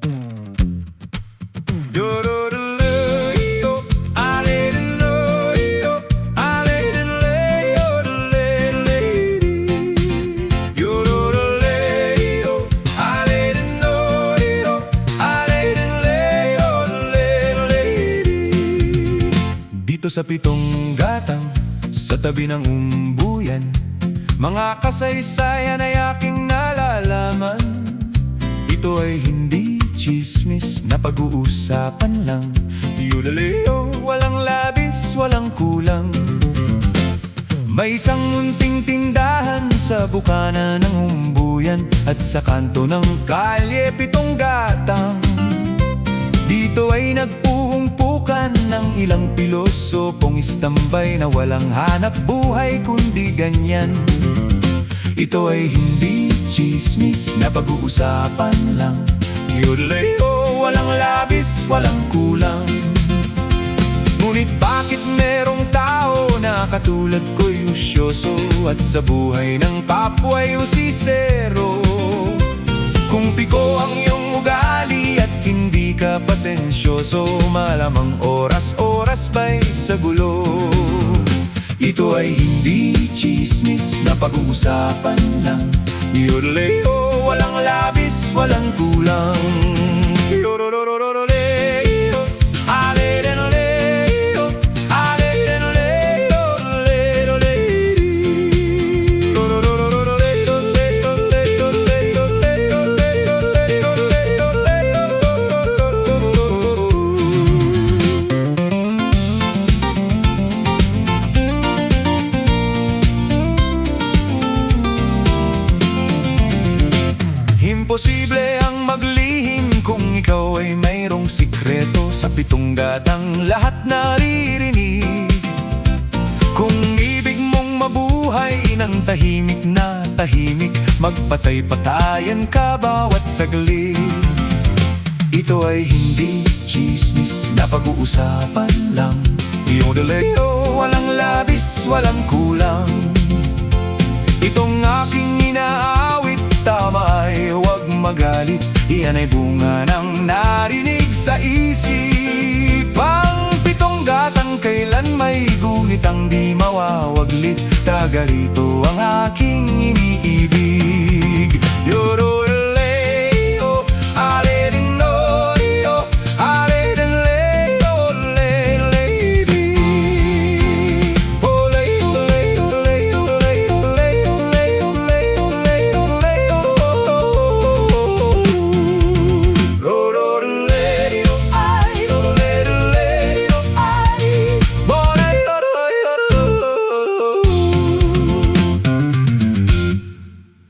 Dito sa Pitong Gatang, sa tabi ng umbuyan, mga kasaysayan ay aking nalalaman. Ito ay hindi chismis na pag-uusapan lang. Yodaleo, walang labis, walang kulang. May isang munting tindahan sa bukana ng umbuyan, at sa kanto ng kalye Pitong Gatang. Dito ay nagpuhumpukan ng ilang pilosopong istambay na walang hanap buhay kundi ganyan. Ito ay hindi chismis na pag-uusapan lang. Yodeleo, walang labis, walang kulang. Ngunit bakit merong tao na katulad ko'y usyoso, at sa buhay ng kapwa'y usisero? Kung piko ang iyong ugali at hindi ka pasensyoso, malamang oras-oras ba'y sa gulo. Ito ay hindi chismis na pag-uusapan lang. Yodeleo, walang labis, walang kulang. Imposible ang maglihim kung ikaw ay mayroong sikreto. Sa Pitong Gatang lahat naririnig. Kung ibig mong mabuhay ng tahimik na tahimik, magpatay-patayan ka bawat saglit. Ito ay hindi chismis na pag-uusapan lang. Yodeleo, walang labis, walang kulang. Itong aking inaawit, tama ay huwag magalit. Iyan ay bunga ng narinig sa isip. Ang Pitong Gatang kailan may guhit ang di mawawaglit. Taga rito ang aking iniibig. Yoro